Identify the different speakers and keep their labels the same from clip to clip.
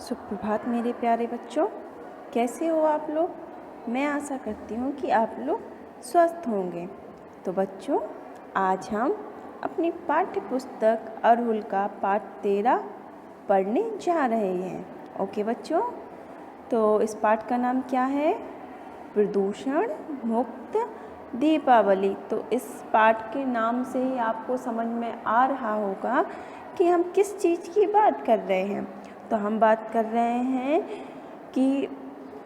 Speaker 1: सुप्रभात मेरे प्यारे बच्चों, कैसे हो आप लोग। मैं आशा करती हूँ कि आप लोग स्वस्थ होंगे। तो बच्चों, आज हम अपनी पाठ्य पुस्तक अड़हुल का पाठ 13 पढ़ने जा रहे हैं। ओके बच्चों, तो इस पाठ का नाम क्या है? प्रदूषण मुक्त दीपावली। तो इस पाठ के नाम से ही आपको समझ में आ रहा होगा कि हम किस चीज़ की बात कर रहे हैं। तो हम बात कर रहे हैं कि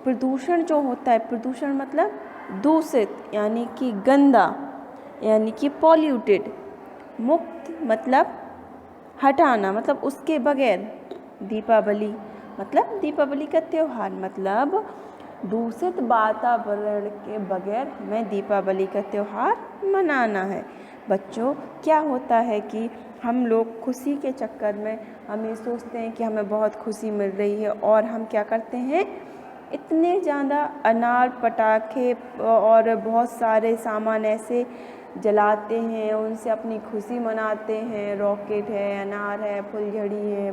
Speaker 1: प्रदूषण जो होता है, प्रदूषण मतलब दूषित यानी कि गंदा यानी कि पॉल्यूटेड, मुक्त मतलब हटाना, मतलब उसके बगैर, दीपावली मतलब दीपावली का त्यौहार मतलब दूषित वातावरण के बगैर हमें दीपावली का त्यौहार मनाना है। बच्चों, क्या होता है कि हम लोग खुशी के चक्कर में हम ये सोचते हैं कि हमें बहुत खुशी मिल रही है और हम क्या करते हैं, इतने ज़्यादा अनार पटाखे और बहुत सारे सामान ऐसे जलाते हैं, उनसे अपनी खुशी मनाते हैं। रॉकेट है, अनार है, फुलझड़ी है,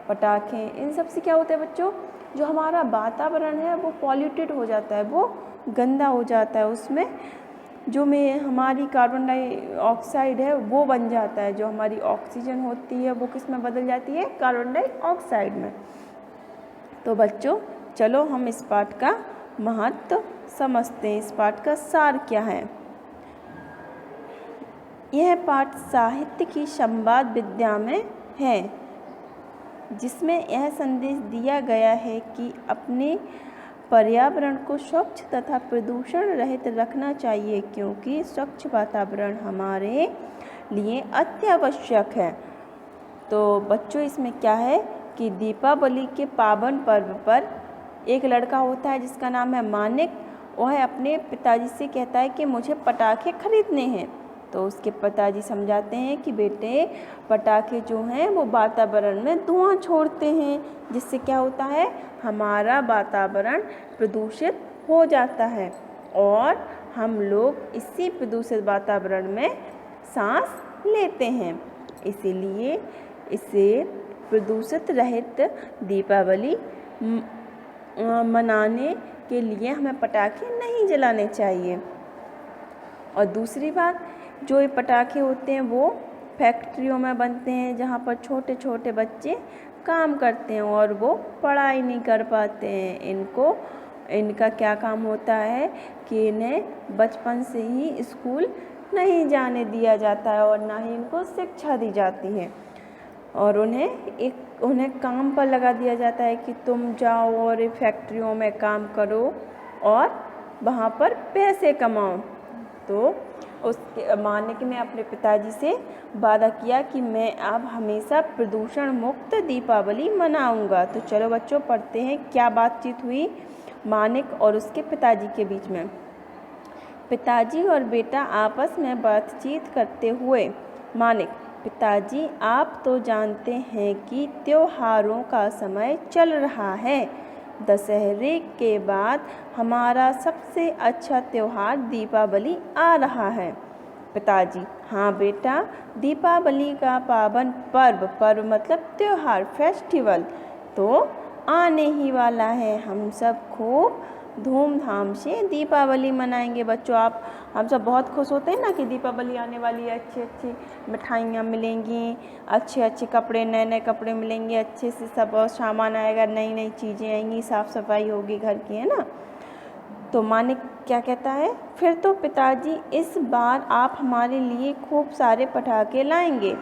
Speaker 1: पटाखे, इन सब से क्या होता है बच्चों, जो हमारा वातावरण है वो पॉल्यूटेड हो जाता है, वो गंदा हो जाता है। उसमें जो में हमारी कार्बन डाइऑक्साइड है वो बन जाता है, जो हमारी ऑक्सीजन होती है वो किस में बदल जाती है, कार्बन डाइऑक्साइड में। तो बच्चों, चलो हम इस पाठ का महत्व समझते हैं। इस पाठ का सार क्या है? यह पाठ साहित्य की संवाद विद्या में है, जिसमें यह संदेश दिया गया है कि अपने पर्यावरण को स्वच्छ तथा प्रदूषण रहित रखना चाहिए, क्योंकि स्वच्छ वातावरण हमारे लिए अत्यावश्यक है। तो बच्चों, इसमें क्या है कि दीपावली के पावन पर्व पर एक लड़का होता है जिसका नाम है मानिक। वह अपने पिताजी से कहता है कि मुझे पटाखे खरीदने हैं। तो उसके पिताजी समझाते हैं कि बेटे, पटाखे जो हैं वो वातावरण में धुआं छोड़ते हैं, जिससे क्या होता है, हमारा वातावरण प्रदूषित हो जाता है और हम लोग इसी प्रदूषित वातावरण में सांस लेते हैं। इसीलिए इसे प्रदूषित रहित दीपावली मनाने के लिए हमें पटाखे नहीं जलाने चाहिए। और दूसरी बात, जो ये पटाखे होते हैं वो फैक्ट्रियों में बनते हैं, जहाँ पर छोटे छोटे बच्चे काम करते हैं और वो पढ़ाई नहीं कर पाते हैं। इनका क्या काम होता है कि इन्हें बचपन से ही स्कूल नहीं जाने दिया जाता है और ना ही इनको शिक्षा दी जाती है, और उन्हें काम पर लगा दिया जाता है कि तुम जाओ और फैक्ट्रियों में काम करो और वहाँ पर पैसे कमाओ। तो उसके मानिक ने अपने पिताजी से वादा किया कि मैं अब हमेशा प्रदूषण मुक्त दीपावली मनाऊंगा। तो चलो बच्चों, पढ़ते हैं क्या बातचीत हुई मानिक और उसके पिताजी के बीच में। पिताजी और बेटा आपस में बातचीत करते हुए। मानिक: पिताजी, आप तो जानते हैं कि त्योहारों का समय चल रहा है। दशहरे के बाद हमारा सबसे अच्छा त्यौहार दीपावली आ रहा है। पिताजी: हाँ बेटा, दीपावली का पावन पर्व मतलब त्यौहार, फेस्टिवल तो आने ही वाला है। हम सब खूब धूमधाम से दीपावली मनाएंगे। बच्चों, हम सब बहुत खुश होते हैं ना कि दीपावली आने वाली है, अच्छी अच्छी मिठाइयाँ मिलेंगी, अच्छे अच्छे कपड़े, नए नए कपड़े मिलेंगे, अच्छे से सब सामान आएगा, नई नई चीज़ें आएंगी, साफ़ सफाई होगी घर की, है ना। तो मानिक क्या कहता है, फिर तो पिताजी इस बार आप हमारे लिए खूब सारे पटाखे लाएंगे।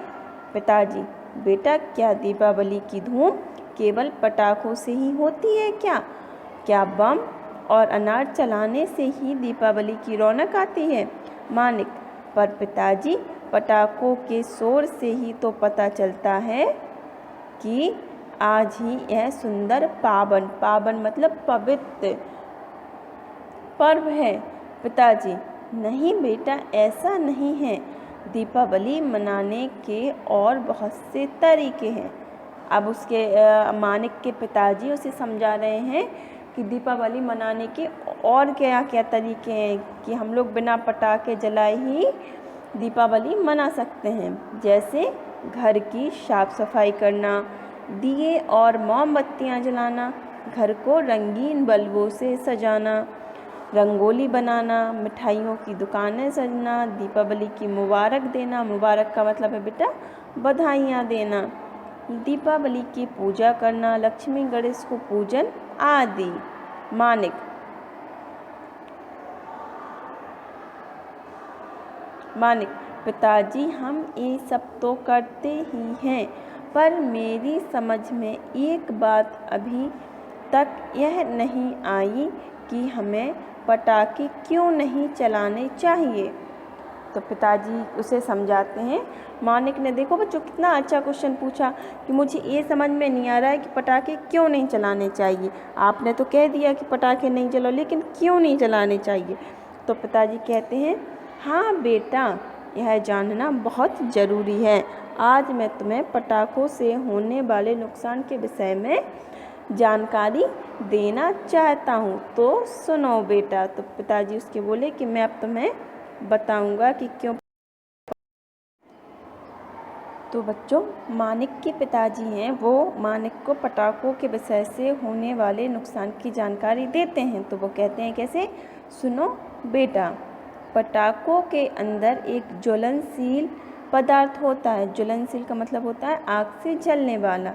Speaker 1: पिताजी: बेटा, क्या दीपावली की धूम केवल पटाखों से ही होती है क्या बम और अनार चलाने से ही दीपावली की रौनक आती है? मानिक: पर पिताजी, पटाखों के शोर से ही तो पता चलता है कि आज ही यह सुंदर पावन मतलब पवित्र पर्व है। पिताजी: नहीं बेटा, ऐसा नहीं है। दीपावली मनाने के और बहुत से तरीके हैं। अब उसके मानिक के पिताजी उसे समझा रहे हैं कि दीपावली मनाने के और क्या क्या तरीके हैं, कि हम लोग बिना पटाखे जलाए ही दीपावली मना सकते हैं। जैसे घर की साफ सफाई करना, दिए और मोमबत्तियाँ जलाना, घर को रंगीन बल्बों से सजाना, रंगोली बनाना, मिठाइयों की दुकानें सजना, दीपावली की मुबारक देना, मुबारक का मतलब है बेटा बधाइयाँ देना, दीपावली की पूजा करना, लक्ष्मी गणेश को पूजन आदि। मानिक, पिताजी हम ये सब तो करते ही हैं, पर मेरी समझ में एक बात अभी तक यह नहीं आई कि हमें पटाखे क्यों नहीं चलाने चाहिए। तो पिताजी उसे समझाते हैं। मानिक ने, देखो बच्चों कितना अच्छा क्वेश्चन पूछा कि मुझे ये समझ में नहीं आ रहा है कि पटाखे क्यों नहीं चलाने चाहिए। आपने तो कह दिया कि पटाखे नहीं चलाओ, लेकिन क्यों नहीं चलाने चाहिए। तो पिताजी कहते हैं, हाँ बेटा, यह जानना बहुत ज़रूरी है। आज मैं तुम्हें पटाखों से होने वाले नुकसान के विषय में जानकारी देना चाहता हूँ, तो सुनो बेटा। तो पिताजी उसके बोले कि मैं अब तुम्हें बताऊंगा कि क्यों। तो बच्चों, मानिक के पिताजी हैं, वो मानिक को पटाखों के विषय से होने वाले नुकसान की जानकारी देते हैं। तो वो कहते हैं कैसे, सुनो बेटा, पटाखों के अंदर एक ज्वलनशील पदार्थ होता है। ज्वलनशील का मतलब होता है आग से जलने वाला,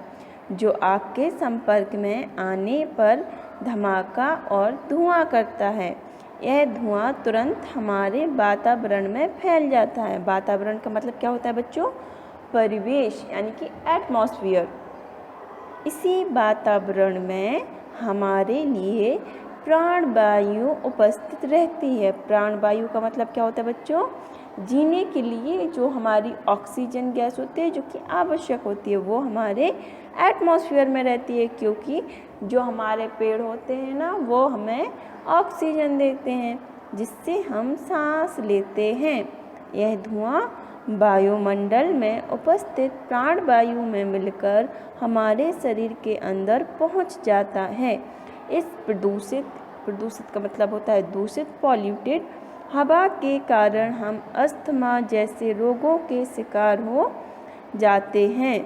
Speaker 1: जो आग के संपर्क में आने पर धमाका और धुआं करता है। यह धुआं तुरंत हमारे वातावरण में फैल जाता है। वातावरण का मतलब क्या होता है बच्चों, परिवेश, यानी कि एटमॉस्फेयर। इसी वातावरण में हमारे लिए प्राणवायु उपस्थित रहती है। प्राणवायु का मतलब क्या होता है बच्चों, जीने के लिए जो हमारी ऑक्सीजन गैस होती है, जो कि आवश्यक होती है, वो हमारे एटमॉस्फेयर में रहती है। क्योंकि जो हमारे पेड़ होते हैं ना, वो हमें ऑक्सीजन देते हैं, जिससे हम सांस लेते हैं। यह धुआं वायुमंडल में उपस्थित प्राणवायु में मिलकर हमारे शरीर के अंदर पहुंच जाता है। इस प्रदूषित का मतलब होता है दूषित, पॉल्यूटेड हवा के कारण हम अस्थमा जैसे रोगों के शिकार हो जाते हैं।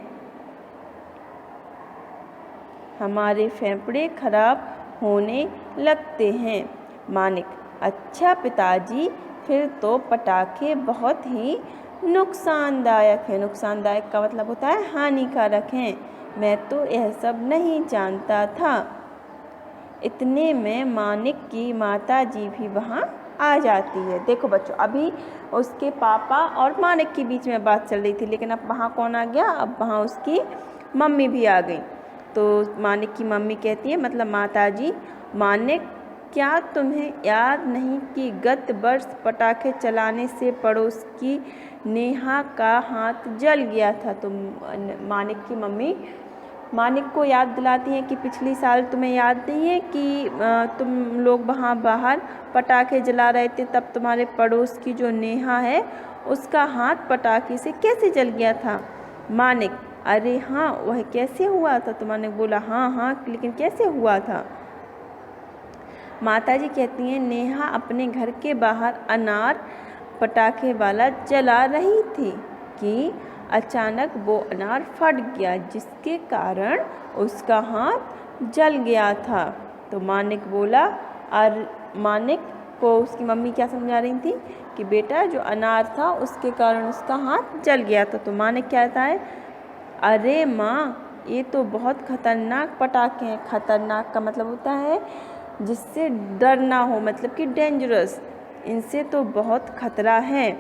Speaker 1: हमारे फेफड़े खराब होने लगते हैं। मानिक, अच्छा पिताजी, फिर तो पटाखे बहुत ही नुकसानदायक है। नुकसानदायक का मतलब होता है हानिकारक हैं। मैं तो यह सब नहीं जानता था। इतने में मानिक की माताजी भी वहाँ आ जाती है। देखो बच्चों, अभी उसके पापा और मानिक के बीच में बात चल रही थी, लेकिन अब वहाँ कौन आ गया, अब वहाँ उसकी मम्मी भी आ गई। तो मानिक की मम्मी कहती है, मतलब माताजी, मानिक, क्या तुम्हें याद नहीं कि गत वर्ष पटाखे चलाने से पड़ोस की नेहा का हाथ जल गया था। तो मानिक की मम्मी मानिक को याद दिलाती हैं कि पिछली साल तुम्हें याद नहीं है कि तुम लोग वहाँ बाहर पटाखे जला रहे थे, तब तुम्हारे पड़ोस की जो नेहा है, उसका हाथ पटाखे से कैसे जल गया था। मानिक, अरे हाँ, वह कैसे हुआ था। तो मानिक बोला, हाँ हाँ, लेकिन कैसे हुआ था। माताजी कहती हैं, नेहा अपने घर के बाहर अनार पटाखे वाला जला रही थी कि अचानक वो अनार फट गया, जिसके कारण उसका हाथ जल गया था। तो मानिक बोला, और मानिक को उसकी मम्मी क्या समझा रही थी कि बेटा, जो अनार था उसके कारण उसका हाथ जल गया था। तो मानिक कहता है, अरे माँ, ये तो बहुत खतरनाक पटाखे हैं। खतरनाक का मतलब होता है जिससे डरना हो, मतलब कि डेंजरस, इनसे तो बहुत खतरा है।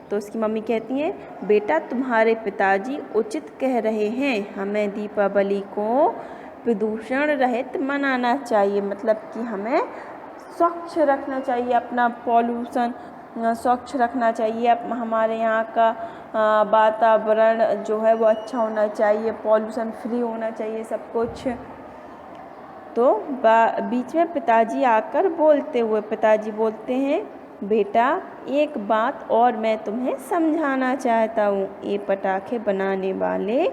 Speaker 1: तो उसकी मम्मी कहती हैं, बेटा, तुम्हारे पिताजी उचित कह रहे हैं, हमें दीपावली को प्रदूषण रहित मनाना चाहिए। मतलब कि हमें स्वच्छ रखना चाहिए, अपना पॉल्यूशन स्वच्छ रखना चाहिए। हमारे यहाँ का वातावरण जो है वो अच्छा होना चाहिए, पॉल्यूशन फ्री होना चाहिए सब कुछ। तो बीच में पिताजी आकर पिताजी बोलते हैं, बेटा, एक बात और मैं तुम्हें समझाना चाहता हूँ। ये पटाखे बनाने वाले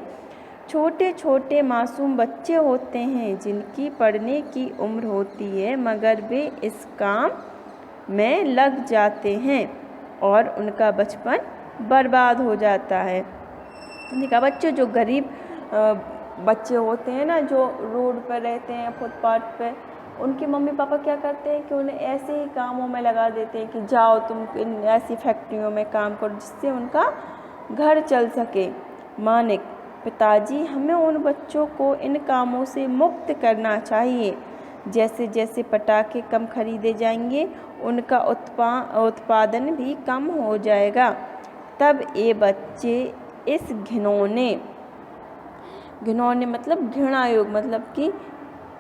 Speaker 1: छोटे छोटे मासूम बच्चे होते हैं, जिनकी पढ़ने की उम्र होती है, मगर वे इस काम में लग जाते हैं और उनका बचपन बर्बाद हो जाता है। देखा बच्चों, जो गरीब बच्चे होते हैं ना जो रोड पर रहते हैं, फुटपाथ पे, उनके मम्मी पापा क्या करते हैं कि उन्हें ऐसे ही कामों में लगा देते हैं कि जाओ तुम इन ऐसी फैक्ट्रियों में काम करो, जिससे उनका घर चल सके। मानिक: पिताजी, हमें उन बच्चों को इन कामों से मुक्त करना चाहिए। जैसे जैसे पटाखे कम खरीदे जाएंगे, उनका उत्पादन भी कम हो जाएगा। तब ये बच्चे इस घिनौने मतलब घृणायोग, मतलब कि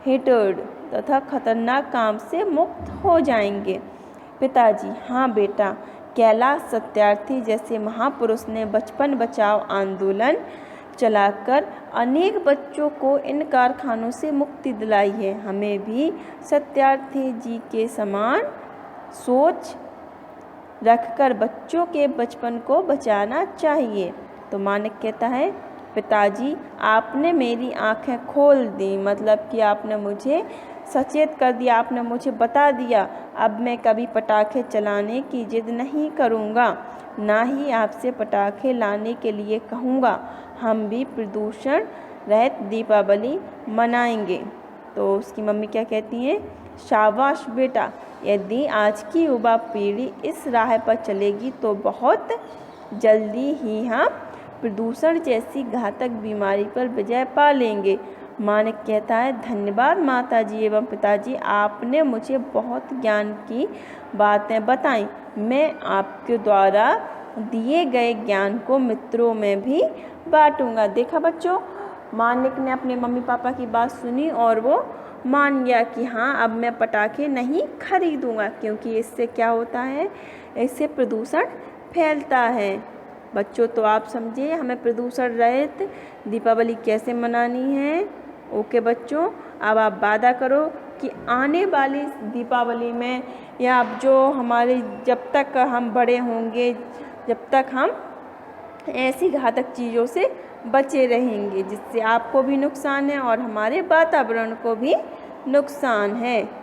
Speaker 1: हेटर्ड तथा खतरनाक काम से मुक्त हो जाएंगे। पिताजी: हाँ बेटा, कैलाश सत्यार्थी जैसे महापुरुष ने बचपन बचाओ आंदोलन चलाकर अनेक बच्चों को इन कारखानों से मुक्ति दिलाई है। हमें भी सत्यार्थी जी के समान सोच रखकर बच्चों के बचपन को बचाना चाहिए। तो मानिक कहता है, पिताजी, आपने मेरी आंखें खोल दी, मतलब कि आपने मुझे सचेत कर दिया, आपने मुझे बता दिया। अब मैं कभी पटाखे चलाने की जिद नहीं करूँगा, ना ही आपसे पटाखे लाने के लिए कहूँगा। हम भी प्रदूषण रहित दीपावली मनाएंगे। तो उसकी मम्मी क्या कहती हैं, शाबाश बेटा, यदि आज की युवा पीढ़ी इस राह पर चलेगी तो बहुत जल्दी ही हम प्रदूषण जैसी घातक बीमारी पर विजय पा लेंगे। मानिक कहता है, धन्यवाद माताजी एवं पिताजी, आपने मुझे बहुत ज्ञान की बातें बताई। मैं आपके द्वारा दिए गए ज्ञान को मित्रों में भी बांटूंगा। देखा बच्चों, मानिक ने अपने मम्मी पापा की बात सुनी और वो मान गया कि हाँ, अब मैं पटाखे नहीं खरीदूंगा, क्योंकि इससे क्या होता है, इससे प्रदूषण फैलता है। बच्चों, तो आप समझिए हमें प्रदूषण रहित दीपावली कैसे मनानी है। ओके बच्चों, अब आप वादा करो कि आने वाली दीपावली में, या जो हमारे, जब तक हम बड़े होंगे, जब तक हम ऐसी घातक चीज़ों से बचे रहेंगे जिससे आपको भी नुकसान है और हमारे वातावरण को भी नुकसान है।